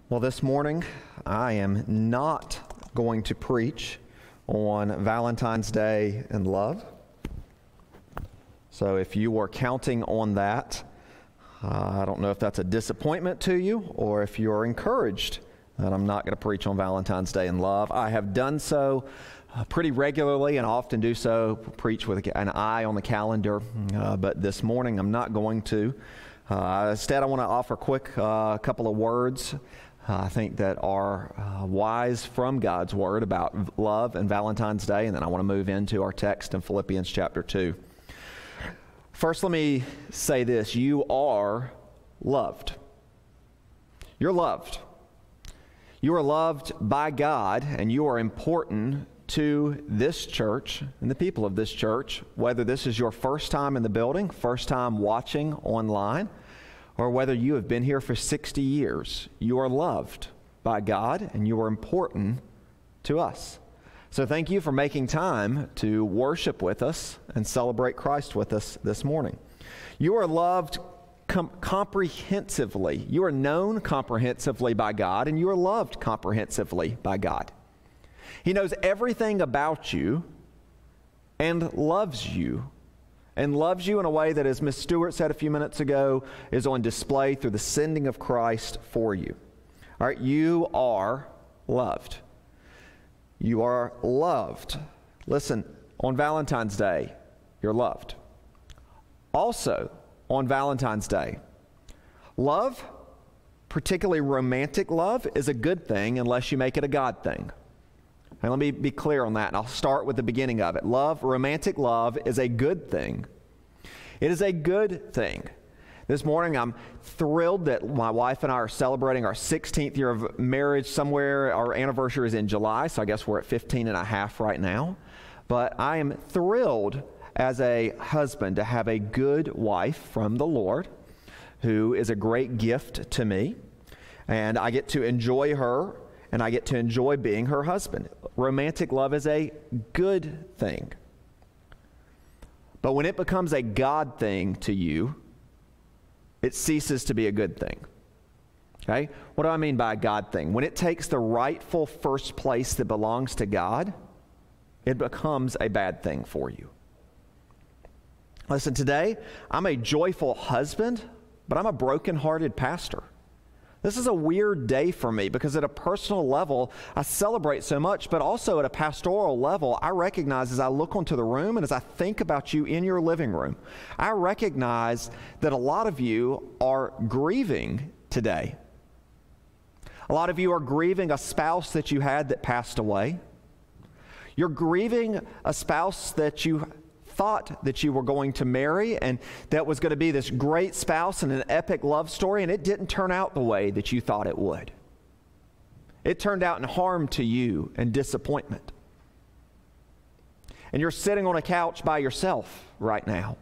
Well, this morning, I am not going to preach on Valentine's Day and love. So if you were counting on that, I don't know if that's a disappointment to you or if you're encouraged that I'm not going to preach on Valentine's Day and love. I have done so pretty regularly and often do so, preach with an eye on the calendar, but this morning I'm not going to. Instead, I want to offer a quick couple of words I think that are wise from God's Word about love and Valentine's Day, and then I want to move into our text in Philippians chapter 2. First, let me say this. You are loved. You're loved. You are loved by God, and you are important to this church and the people of this church, whether this is your first time in the building, first time watching online, or whether you have been here for 60 years. You are loved by God, and you are important to us. So thank you for making time to worship with us and celebrate Christ with us this morning. You are loved comprehensively. You are known comprehensively by God, and you are loved comprehensively by God. He knows everything about you and loves you. And loves you in a way that, as Ms. Stewart said a few minutes ago, is on display through the sending of Christ for you. All right, you are loved. You are loved. Listen, on Valentine's Day, you're loved. Also, on Valentine's Day, love, particularly romantic love, is a good thing unless you make it a God thing. And let me be clear on that, and I'll start with the beginning of it. Love, romantic love, is a good thing. It is a good thing. This morning, I'm thrilled that my wife and I are celebrating our 16th year of marriage somewhere. Our anniversary is in July, so I guess we're at 15 and a half right now. But I am thrilled as a husband to have a good wife from the Lord who is a great gift to me. And I get to enjoy her, and I get to enjoy being her husband. Romantic love is a good thing. But when it becomes a God thing to you, it ceases to be a good thing. Okay? What do I mean by a God thing? When it takes the rightful first place that belongs to God, it becomes a bad thing for you. Listen, today, I'm a joyful husband, but I'm a broken-hearted pastor. This is a weird day for me because at a personal level, I celebrate so much, but also at a pastoral level, I recognize as I look onto the room and as I think about you in your living room, I recognize that a lot of you are grieving today. A lot of you are grieving a spouse that you had that passed away. You're grieving a spouse that you thought that you were going to marry and that was going to be this great spouse and an epic love story, and it didn't turn out the way that you thought it would. It turned out in harm to you and disappointment. And you're sitting on a couch by yourself right now.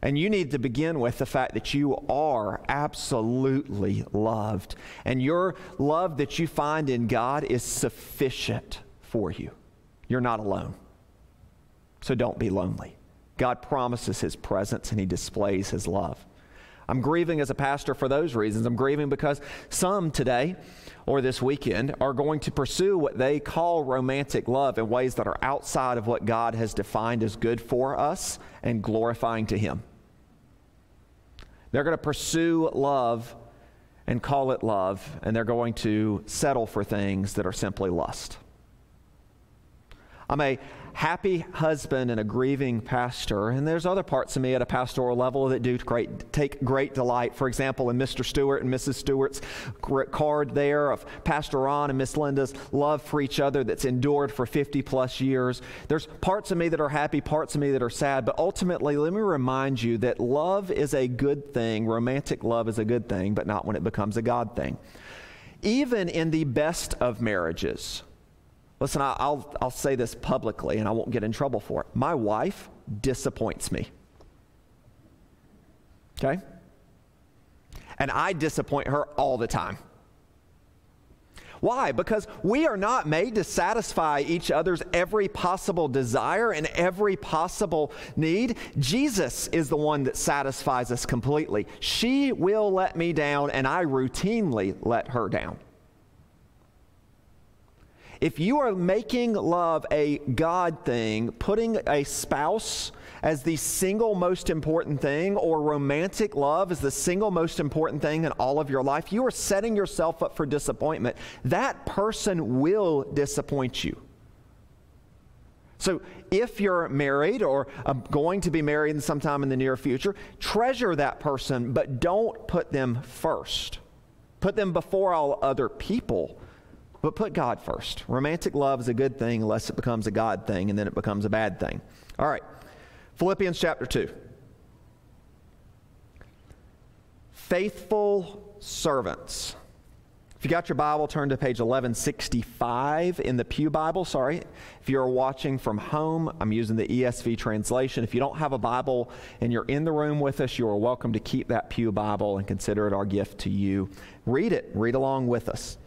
And you need to begin with the fact that you are absolutely loved. And your love that you find in God is sufficient for you. You're not alone. So don't be lonely. God promises His presence and He displays His love. I'm grieving as a pastor for those reasons. I'm grieving because some today or this weekend are going to pursue what they call romantic love in ways that are outside of what God has defined as good for us and glorifying to Him. They're going to pursue love and call it love, and they're going to settle for things that are simply lust. I'm a happy husband and a grieving pastor, and there's other parts of me at a pastoral level that do take great delight. For example, in Mr. Stewart and Mrs. Stewart's card there of Pastor Ron and Miss Linda's love for each other that's endured for 50 plus years. There's parts of me that are happy, parts of me that are sad, but ultimately, let me remind you that love is a good thing. Romantic love is a good thing, but not when it becomes a God thing. Even in the best of marriages, listen, I'll say this publicly and I won't get in trouble for it. My wife disappoints me. Okay? And I disappoint her all the time. Why? Because we are not made to satisfy each other's every possible desire and every possible need. Jesus is the one that satisfies us completely. She will let me down, and I routinely let her down. If you are making love a God thing, putting a spouse as the single most important thing, or romantic love as the single most important thing in all of your life, you are setting yourself up for disappointment. That person will disappoint you. So if you're married or going to be married sometime in the near future, treasure that person, but don't put them first. Put them before all other people, but put God first. Romantic love is a good thing unless it becomes a God thing, and then it becomes a bad thing. All right, Philippians chapter 2. Faithful servants. If you got your Bible, turn to page 1165 in the Pew Bible. Sorry. If you're watching from home, I'm using the ESV translation. If you don't have a Bible and you're in the room with us, you are welcome to keep that Pew Bible and consider it our gift to you. Read it. Read along with us.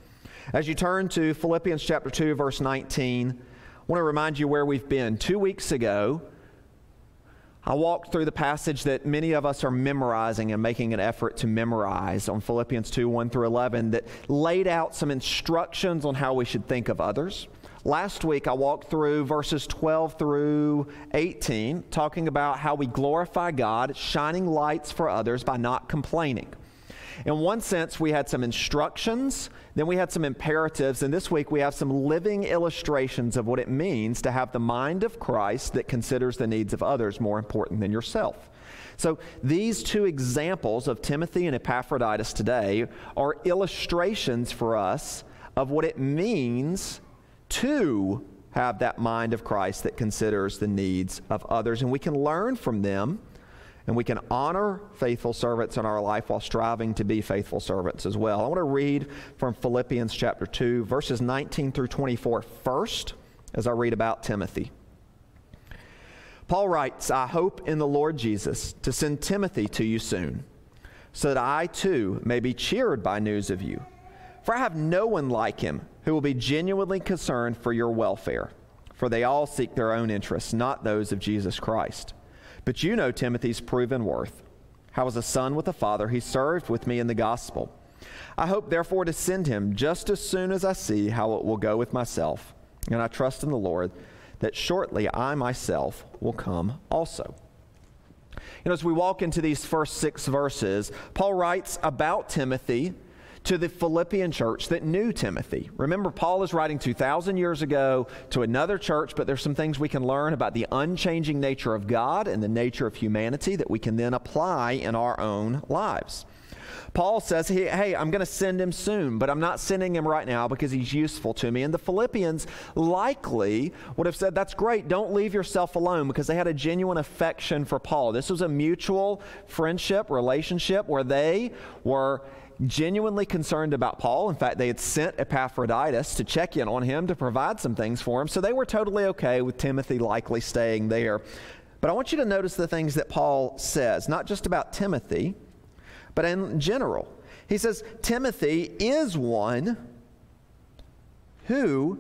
As you turn to Philippians chapter 2, verse 19, I want to remind you where we've been. 2 weeks ago, I walked through the passage that many of us are memorizing and making an effort to memorize on Philippians 2, 1 through 11, that laid out some instructions on how we should think of others. Last week, I walked through verses 12 through 18, talking about how we glorify God, shining lights for others by not complaining. In one sense, we had some instructions, then we had some imperatives, and this week we have some living illustrations of what it means to have the mind of Christ that considers the needs of others more important than yourself. So these two examples of Timothy and Epaphroditus today are illustrations for us of what it means to have that mind of Christ that considers the needs of others, and we can learn from them. And we can honor faithful servants in our life while striving to be faithful servants as well. I want to read from Philippians chapter 2, verses 19 through 24 first, as I read about Timothy. Paul writes, I hope in the Lord Jesus to send Timothy to you soon, so that I too may be cheered by news of you. For I have no one like him who will be genuinely concerned for your welfare, for they all seek their own interests, not those of Jesus Christ. But you know Timothy's proven worth. How as a son with a father, he served with me in the gospel. I hope therefore to send him just as soon as I see how it will go with myself. And I trust in the Lord that shortly I myself will come also. You know, as we walk into these first 6 verses, Paul writes about Timothy to the Philippian church that knew Timothy. Remember, Paul is writing 2,000 years ago to another church, but there's some things we can learn about the unchanging nature of God and the nature of humanity that we can then apply in our own lives. Paul says, hey, I'm going to send him soon, but I'm not sending him right now because he's useful to me. And the Philippians likely would have said, that's great, don't leave yourself alone, because they had a genuine affection for Paul. This was a mutual friendship, relationship where they were genuinely concerned about Paul. In fact, they had sent Epaphroditus to check in on him to provide some things for him. So they were totally okay with Timothy likely staying there. But I want you to notice the things that Paul says, not just about Timothy, but in general. He says, Timothy is one who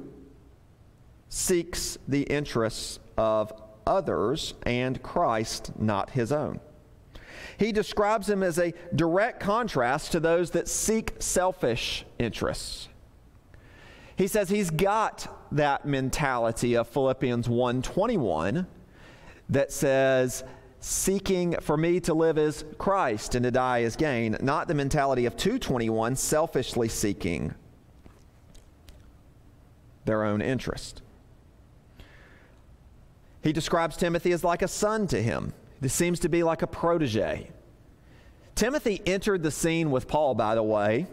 seeks the interests of others and Christ, not his own. He describes him as a direct contrast to those that seek selfish interests. He says he's got that mentality of Philippians 1:21 that says, seeking for me to live as Christ and to die as gain, not the mentality of 2:21, selfishly seeking their own interest. He describes Timothy as like a son to him. This seems to be like a protege. Timothy entered the scene with Paul, by the way,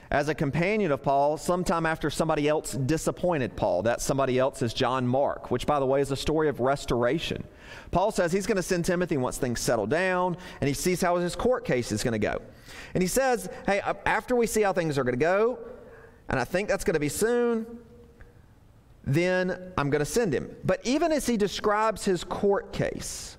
as a companion of Paul sometime after somebody else disappointed Paul. That somebody else is John Mark, which, by the way, is a story of restoration. Paul says he's going to send Timothy once things settle down, and he sees how his court case is going to go. And he says, hey, after we see how things are going to go, and I think that's going to be soon, then I'm going to send him. But even as he describes his court case,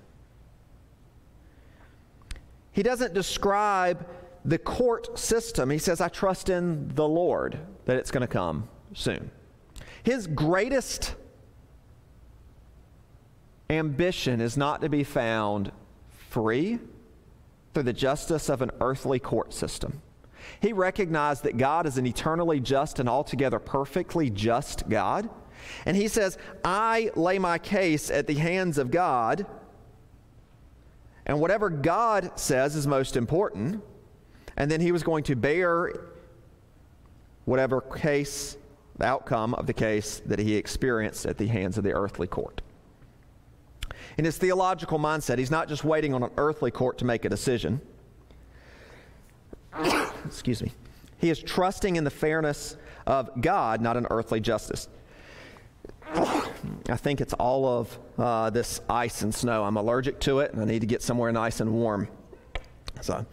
he doesn't describe the court system. He says, I trust in the Lord that it's going to come soon. His greatest ambition is not to be found free through the justice of an earthly court system. He recognized that God is an eternally just and altogether perfectly just God. And he says, I lay my case at the hands of God, and whatever God says is most important. And then he was going to bear whatever case, the outcome of the case that he experienced at the hands of the earthly court. In his theological mindset, he's not just waiting on an earthly court to make a decision. Excuse me. He is trusting in the fairness of God, not an earthly justice. I think it's all of this ice and snow. I'm allergic to it, and I need to get somewhere nice and warm. So,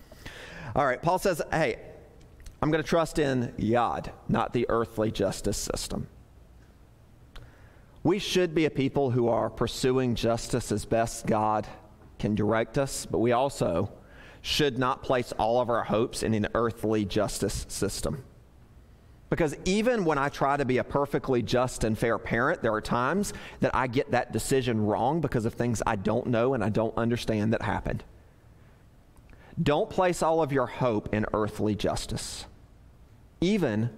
all right, Paul says, hey, I'm going to trust in God, not the earthly justice system. We should be a people who are pursuing justice as best God can direct us, but we also should not place all of our hopes in an earthly justice system. Because even when I try to be a perfectly just and fair parent, there are times that I get that decision wrong because of things I don't know and I don't understand that happened. Don't place all of your hope in earthly justice, even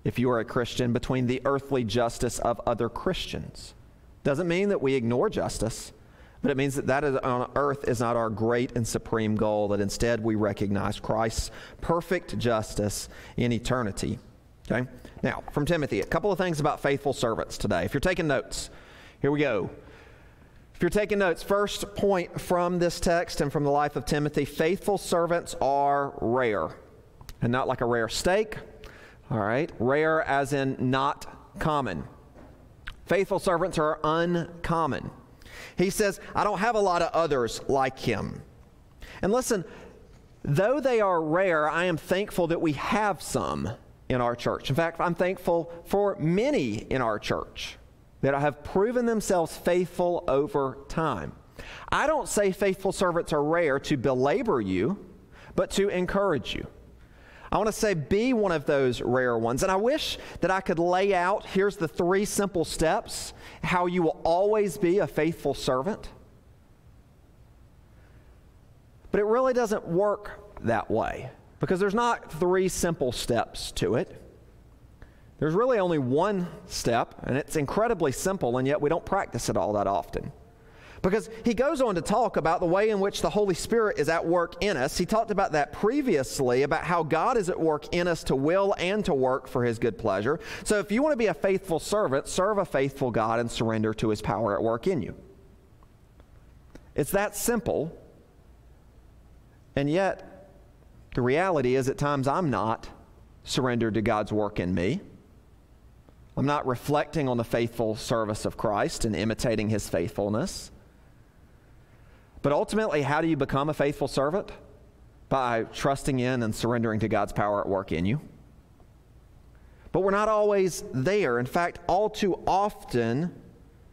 if you are a Christian, between the earthly justice of other Christians. Doesn't mean that we ignore justice, but it means that that is, on earth is not our great and supreme goal, that instead we recognize Christ's perfect justice in eternity. Okay? Now, from Timothy, a couple of things about faithful servants today. If you're taking notes, here we go. If you're taking notes, first point from this text and from the life of Timothy, faithful servants are rare. And not like a rare steak, all right? Rare as in not common. Faithful servants are uncommon. He says, I don't have a lot of others like him. And listen, though they are rare, I am thankful that we have some in our church. In fact, I'm thankful for many in our church that have proven themselves faithful over time. I don't say faithful servants are rare to belabor you, but to encourage you. I want to say be one of those rare ones. And I wish that I could lay out, here's the 3 simple steps, how you will always be a faithful servant. But it really doesn't work that way, because there's not 3 simple steps to it. There's really only one step, and it's incredibly simple, and yet we don't practice it all that often. Because he goes on to talk about the way in which the Holy Spirit is at work in us. He talked about that previously, about how God is at work in us to will and to work for his good pleasure. So if you want to be a faithful servant, serve a faithful God and surrender to his power at work in you. It's that simple, and yet the reality is at times I'm not surrendered to God's work in me. I'm not reflecting on the faithful service of Christ and imitating his faithfulness. But ultimately, how do you become a faithful servant? By trusting in and surrendering to God's power at work in you. But we're not always there. In fact, all too often,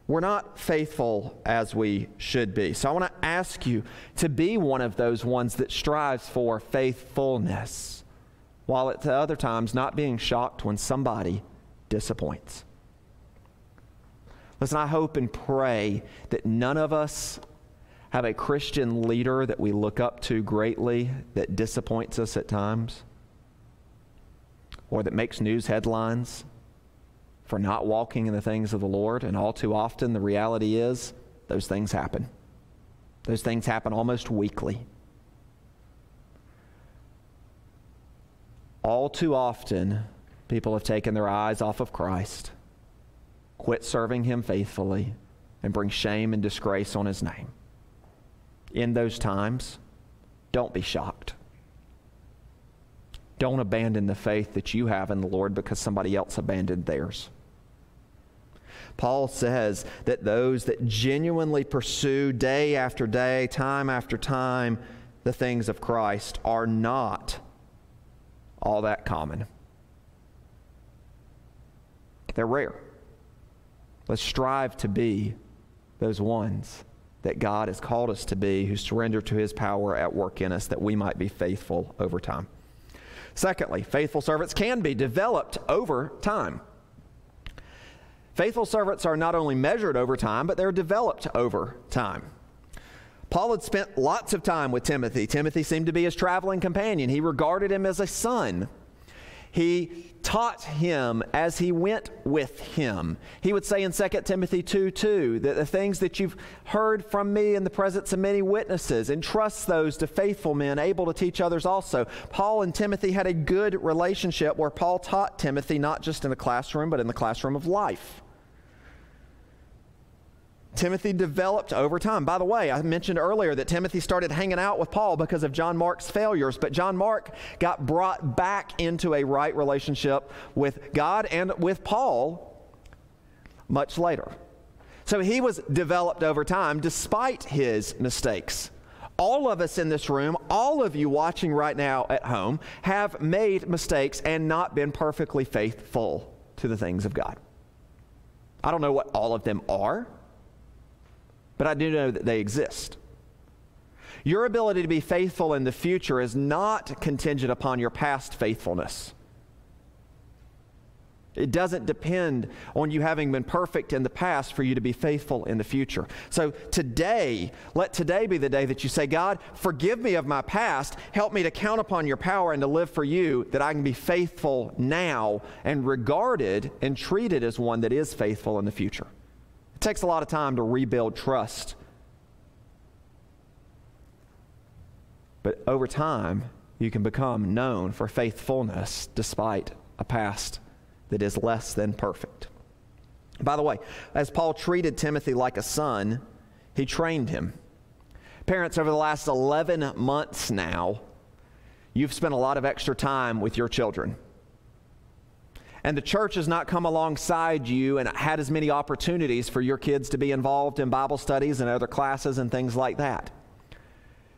we're not faithful as we should be. So I want to ask you to be one of those ones that strives for faithfulness, while at the other times not being shocked when somebody disappoints. Listen, I hope and pray that none of us have a Christian leader that we look up to greatly that disappoints us at times, or that makes news headlines for not walking in the things of the Lord. And all too often, the reality is those things happen. Those things happen almost weekly. All too often, people have taken their eyes off of Christ, quit serving him faithfully, and bring shame and disgrace on his name. In those times, don't be shocked. Don't abandon the faith that you have in the Lord because somebody else abandoned theirs. Paul says that those that genuinely pursue day after day, time after time, the things of Christ are not all that common. They're rare. Let's strive to be those ones that God has called us to be, who surrender to his power at work in us, that we might be faithful over time. Secondly, faithful servants can be developed over time. Faithful servants are not only measured over time, but they're developed over time. Paul had spent lots of time with Timothy. Timothy seemed to be his traveling companion. He regarded him as a son. He taught him as he went with him. He would say in 2 Timothy 2:2 that the things that you've heard from me in the presence of many witnesses, entrust those to faithful men able to teach others also. Paul and Timothy had a good relationship where Paul taught Timothy not just in the classroom, but in the classroom of life. Timothy developed over time. By the way, I mentioned earlier that Timothy started hanging out with Paul because of John Mark's failures, but John Mark got brought back into a right relationship with God and with Paul much later. So he was developed over time despite his mistakes. All of us in this room, all of you watching right now at home, have made mistakes and not been perfectly faithful to the things of God. I don't know what all of them are, but I do know that they exist. Your ability to be faithful in the future is not contingent upon your past faithfulness. It doesn't depend on you having been perfect in the past for you to be faithful in the future. So today, let today be the day that you say, God, forgive me of my past. Help me to count upon your power and to live for you, that I can be faithful now and regarded and treated as one that is faithful in the future. It takes a lot of time to rebuild trust. But over time, you can become known for faithfulness despite a past that is less than perfect. By the way, as Paul treated Timothy like a son, he trained him. Parents, over the last 11 months now, you've spent a lot of extra time with your children. And the church has not come alongside you and had as many opportunities for your kids to be involved in Bible studies and other classes and things like that.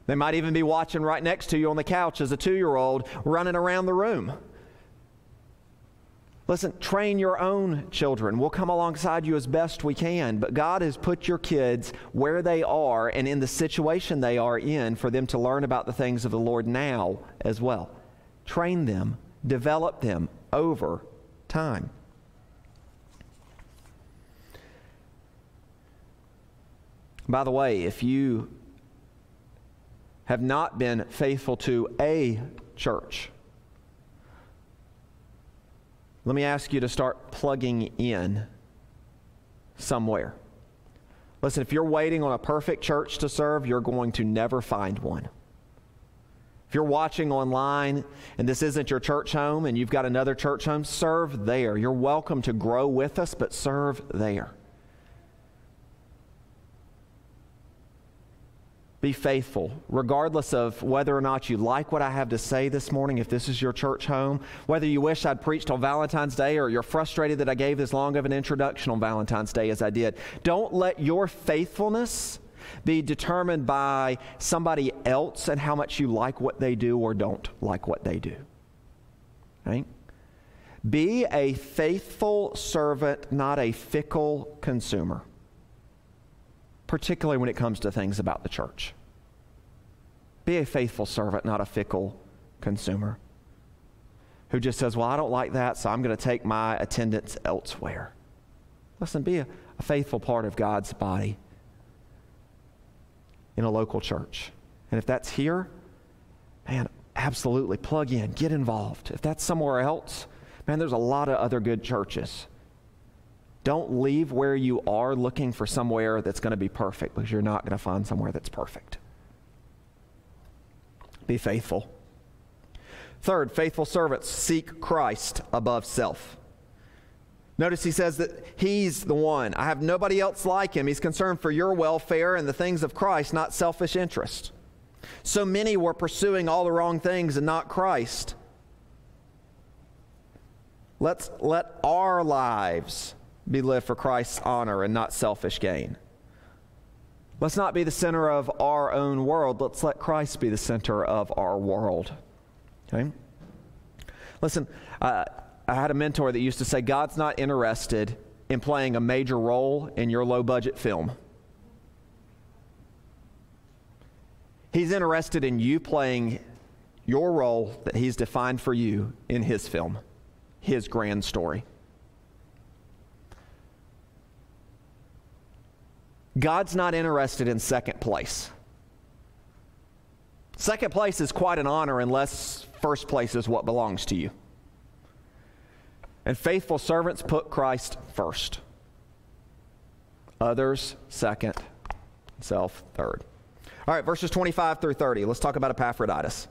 They might even be watching right next to you on the couch as a 2-year-old running around the room. Listen, train your own children. We'll come alongside you as best we can, but God has put your kids where they are and in the situation they are in for them to learn about the things of the Lord now as well. Train them, develop them over time. By the way, if you have not been faithful to a church, let me ask you to start plugging in somewhere. Listen, if you're waiting on a perfect church to serve, you're going to never find one. If you're watching online and this isn't your church home and you've got another church home, serve there. You're welcome to grow with us, but serve there. Be faithful, regardless of whether or not you like what I have to say this morning, if this is your church home, whether you wish I'd preached on Valentine's Day or you're frustrated that I gave as long of an introduction on Valentine's Day as I did. Don't let your faithfulness be determined by somebody else and how much you like what they do or don't like what they do. Right? Be a faithful servant, not a fickle consumer, particularly when it comes to things about the church. Be a faithful servant, not a fickle consumer who just says, well, I don't like that, so I'm going to take my attendance elsewhere. Listen, be a faithful part of God's body in a local church. And if that's here, man, absolutely plug in, get involved. If that's somewhere else, man, there's a lot of other good churches. Don't leave where you are looking for somewhere that's going to be perfect, because you're not going to find somewhere that's perfect. Be faithful. Third, faithful servants seek Christ above self. Notice he says that he's the one. I have nobody else like him. He's concerned for your welfare and the things of Christ, not selfish interest. So many were pursuing all the wrong things and not Christ. Let our lives be lived for Christ's honor and not selfish gain. Let's not be the center of our own world. Let's let Christ be the center of our world. Okay? Listen, I had a mentor that used to say, God's not interested in playing a major role in your low-budget film. He's interested in you playing your role that He's defined for you in His film, His grand story. God's not interested in second place. Second place is quite an honor unless first place is what belongs to you. And faithful servants put Christ first. Others second, self third. All right, verses 25 through 30. Let's talk about Epaphroditus.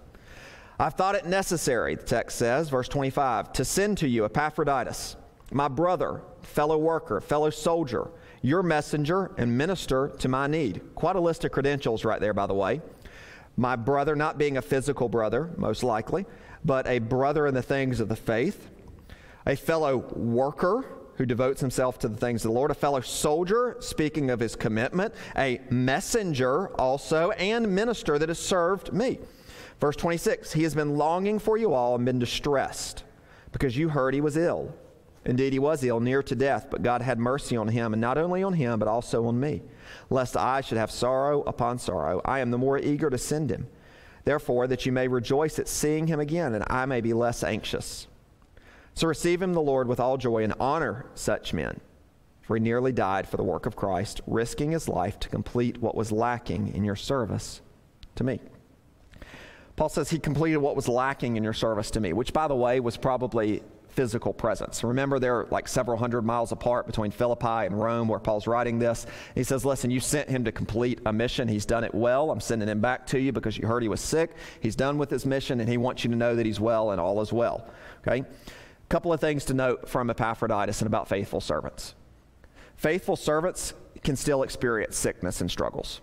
I've thought it necessary, the text says, verse 25, to send to you Epaphroditus, my brother, fellow worker, fellow soldier, your messenger and minister to my need. Quite a list of credentials right there, by the way. My brother, not being a physical brother, most likely, but a brother in the things of the faith. A fellow worker who devotes himself to the things of the Lord. A fellow soldier, speaking of his commitment. A messenger also, and minister that has served me. Verse 26, he has been longing for you all and been distressed because you heard he was ill. Indeed, he was ill, near to death, but God had mercy on him, and not only on him, but also on me, lest I should have sorrow upon sorrow. I am the more eager to send him, therefore, that you may rejoice at seeing him again, and I may be less anxious. So receive him, the Lord, with all joy, and honor such men, for he nearly died for the work of Christ, risking his life to complete what was lacking in your service to me. Paul says he completed what was lacking in your service to me, which, by the way, was probably physical presence. Remember, they're like several hundred miles apart between Philippi and Rome where Paul's writing this. He says, listen, you sent him to complete a mission. He's done it well. I'm sending him back to you because you heard he was sick. He's done with his mission, and he wants you to know that he's well and all is well. Okay? A couple of things to note from Epaphroditus and about faithful servants. Faithful servants can still experience sickness and struggles.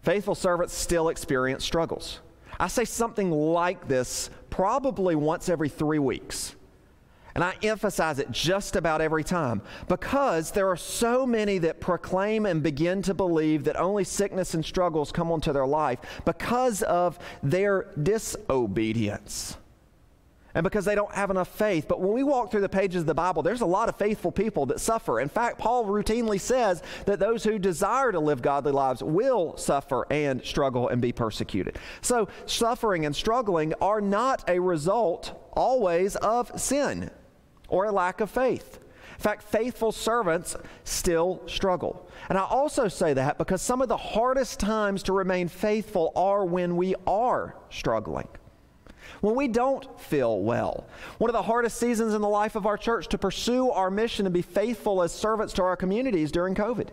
Faithful servants still experience struggles. I say something like this probably once every 3 weeks. And I emphasize it just about every time because there are so many that proclaim and begin to believe that only sickness and struggles come onto their life because of their disobedience and because they don't have enough faith. But when we walk through the pages of the Bible, there's a lot of faithful people that suffer. In fact, Paul routinely says that those who desire to live godly lives will suffer and struggle and be persecuted. So suffering and struggling are not a result always of sin or a lack of faith. In fact, faithful servants still struggle. And I also say that because some of the hardest times to remain faithful are when we are struggling, when we don't feel well. One of the hardest seasons in the life of our church to pursue our mission and be faithful as servants to our communities during COVID,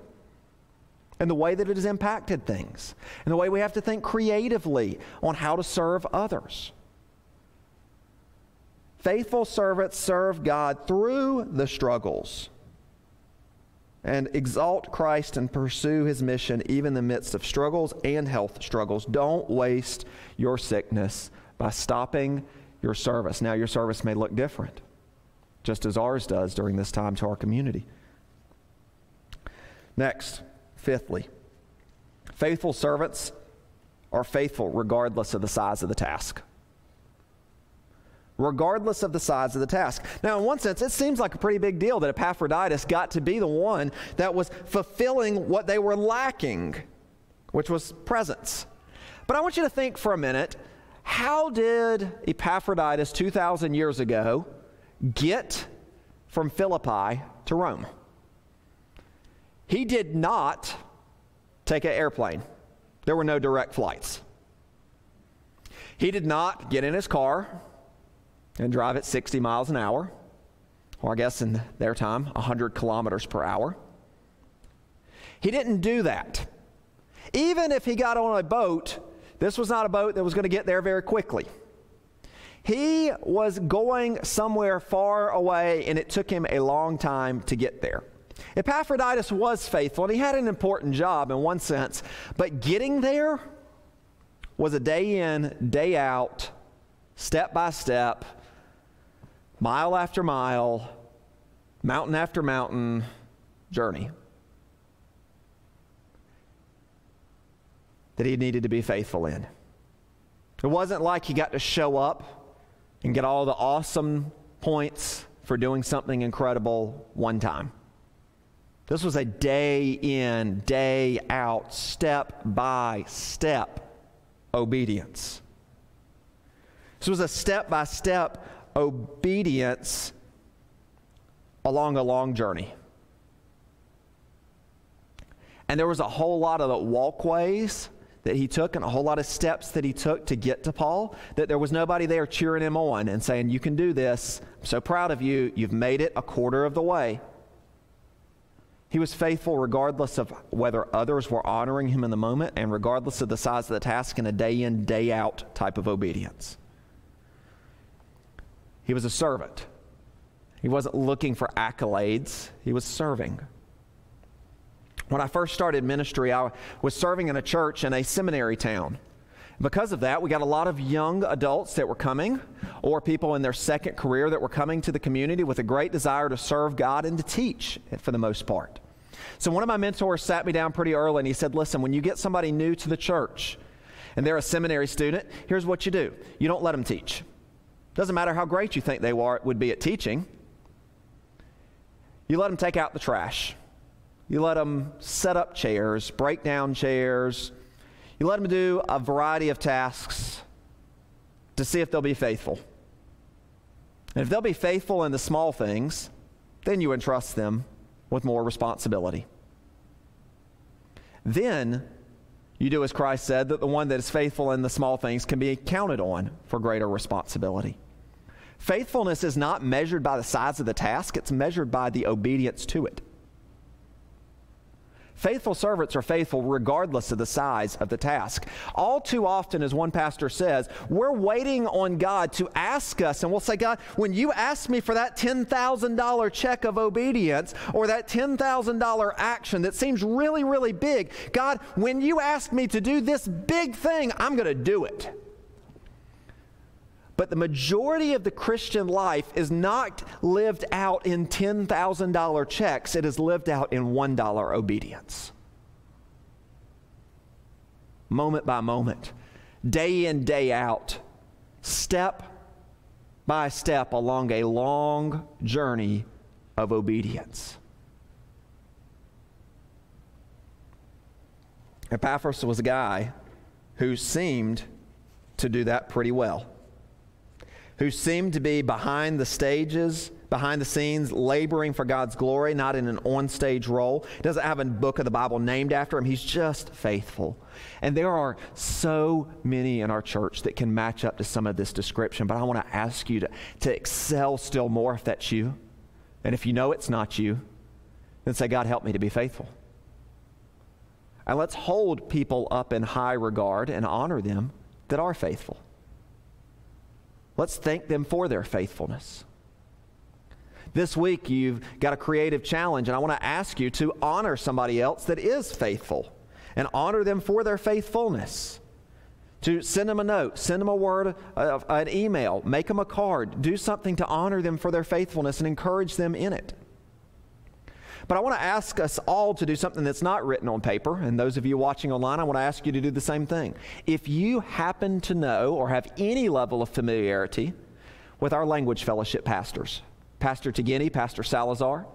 and the way that it has impacted things, and the way we have to think creatively on how to serve others. Faithful servants serve God through the struggles and exalt Christ and pursue his mission even in the midst of struggles and health struggles. Don't waste your sickness by stopping your service. Now, your service may look different, just as ours does during this time to our community. Next, fifthly, faithful servants are faithful regardless of the size of the task. Regardless of the size of the task. Now, in one sense, it seems like a pretty big deal that Epaphroditus got to be the one that was fulfilling what they were lacking, which was presence. But I want you to think for a minute, how did Epaphroditus 2,000 years ago get from Philippi to Rome? He did not take an airplane. There were no direct flights. He did not get in his car and drive at 60 miles an hour, or I guess in their time, 100 kilometers per hour. He didn't do that. Even if he got on a boat, this was not a boat that was going to get there very quickly. He was going somewhere far away, and it took him a long time to get there. Epaphroditus was faithful, and he had an important job in one sense, but getting there was a day in, day out, step by step, mile after mile, mountain after mountain journey that he needed to be faithful in. It wasn't like he got to show up and get all the awesome points for doing something incredible one time. This was a day in, day out, step by step obedience. This was a step by step obedience along a long journey. And there was a whole lot of the walkways that he took and a whole lot of steps that he took to get to Paul, that there was nobody there cheering him on and saying, you can do this. I'm so proud of you. You've made it a quarter of the way. He was faithful regardless of whether others were honoring him in the moment and regardless of the size of the task, in a day in, day out type of obedience. He was a servant. He wasn't looking for accolades. He was serving. When I first started ministry, I was serving in a church in a seminary town. Because of that, we got a lot of young adults that were coming, or people in their second career that were coming to the community with a great desire to serve God and to teach, for the most part. So one of my mentors sat me down pretty early and he said, listen, when you get somebody new to the church and they're a seminary student, here's what you do. You don't let them teach. Doesn't matter how great you think they would be at teaching. You let them take out the trash. You let them set up chairs, break down chairs. You let them do a variety of tasks to see if they'll be faithful. And if they'll be faithful in the small things, then you entrust them with more responsibility. Then you do as Christ said, that the one that is faithful in the small things can be counted on for greater responsibility. Faithfulness is not measured by the size of the task, it's measured by the obedience to it. Faithful servants are faithful regardless of the size of the task. All too often, as one pastor says, we're waiting on God to ask us, and we'll say, God, when you ask me for that $10,000 check of obedience or that $10,000 action that seems really, really big, God, when you ask me to do this big thing, I'm going to do it. But the majority of the Christian life is not lived out in $10,000 checks. It is lived out in $1 obedience. Moment by moment, day in, day out, step by step along a long journey of obedience. Epaphras was a guy who seemed to do that pretty well, who seemed to be behind the scenes, laboring for God's glory, not in an on-stage role. He doesn't have a book of the Bible named after him. He's just faithful. And there are so many in our church that can match up to some of this description, but I want to ask you to excel still more if that's you. And if you know it's not you, then say, God, help me to be faithful. And let's hold people up in high regard and honor them that are faithful. Let's thank them for their faithfulness. This week, you've got a creative challenge, and I want to ask you to honor somebody else that is faithful and honor them for their faithfulness. To send them a note, send them a word, an email, make them a card, do something to honor them for their faithfulness and encourage them in it. But I want to ask us all to do something that's not written on paper, and those of you watching online, I want to ask you to do the same thing. If you happen to know or have any level of familiarity with our language fellowship pastors, Pastor Tigini, Pastor Salazar,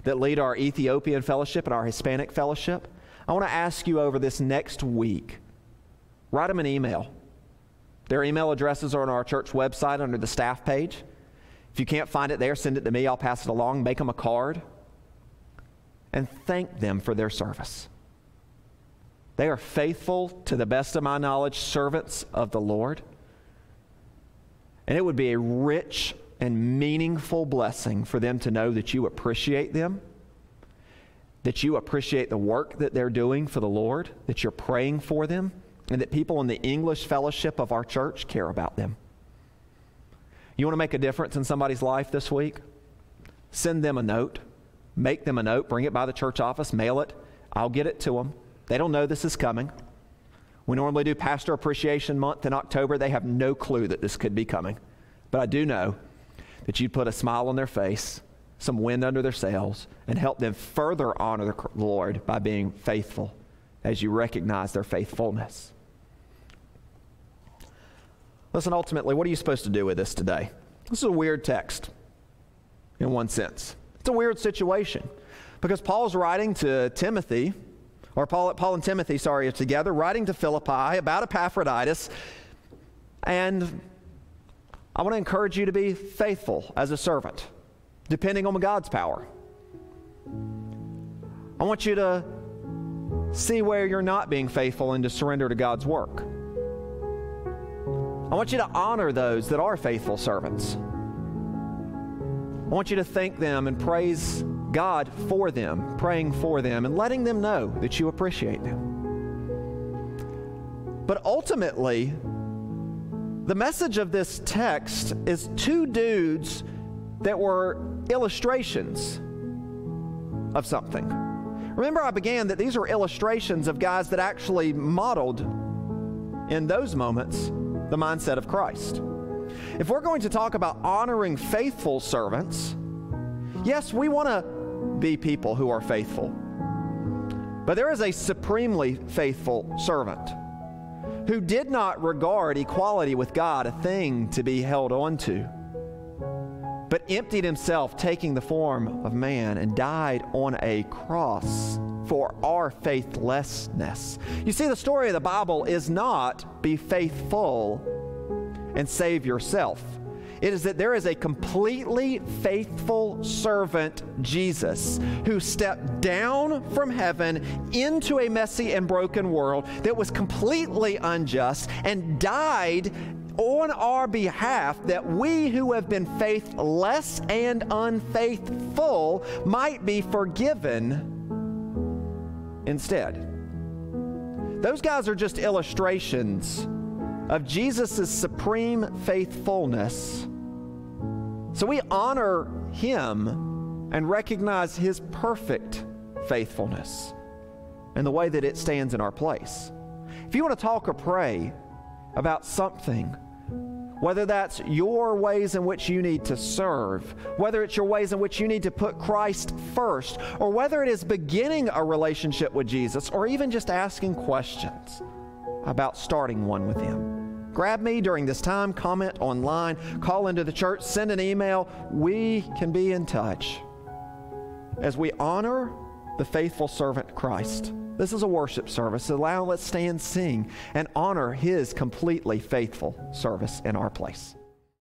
that lead our Ethiopian fellowship and our Hispanic fellowship, I want to ask you over this next week, write them an email. Their email addresses are on our church website under the staff page. If you can't find it there, send it to me. I'll pass it along. Make them a card. And thank them for their service. They are faithful, to the best of my knowledge, servants of the Lord. And it would be a rich and meaningful blessing for them to know that you appreciate them, that you appreciate the work that they're doing for the Lord, that you're praying for them, and that people in the English fellowship of our church care about them. You want to make a difference in somebody's life this week? Send them a note. Make them a note, bring it by the church office, mail it. I'll get it to them. They don't know this is coming. We normally do Pastor Appreciation Month in October. They have no clue that this could be coming. But I do know that you'd put a smile on their face, some wind under their sails, and help them further honor the Lord by being faithful as you recognize their faithfulness. Listen, ultimately, what are you supposed to do with this today? This is a weird text in one sense. It's a weird situation because Paul's writing to Timothy, or Paul and Timothy, are together, writing to Philippi about Epaphroditus. And I want to encourage you to be faithful as a servant, depending on God's power. I want you to see where you're not being faithful and to surrender to God's work. I want you to honor those that are faithful servants. I want you to thank them and praise God for them, praying for them, and letting them know that you appreciate them. But ultimately, the message of this text is two dudes that were illustrations of something. Remember, I began that these are illustrations of guys that actually modeled in those moments the mindset of Christ. If we're going to talk about honoring faithful servants, yes, we want to be people who are faithful. But there is a supremely faithful servant who did not regard equality with God a thing to be held on to, but emptied himself, taking the form of man, and died on a cross for our faithlessness. You see, the story of the Bible is not be faithful and save yourself. It is that there is a completely faithful servant, Jesus, who stepped down from heaven into a messy and broken world that was completely unjust and died on our behalf, that we who have been faithless and unfaithful might be forgiven instead. Those guys are just illustrations of Jesus' supreme faithfulness. So we honor him and recognize his perfect faithfulness and the way that it stands in our place. If you want to talk or pray about something, whether that's your ways in which you need to serve, whether it's your ways in which you need to put Christ first, or whether it is beginning a relationship with Jesus, or even just asking questions about starting one with him, grab me during this time, comment online, call into the church, send an email. We can be in touch as we honor the faithful servant Christ. This is a worship service. So let's stand, sing, and honor his completely faithful service in our place.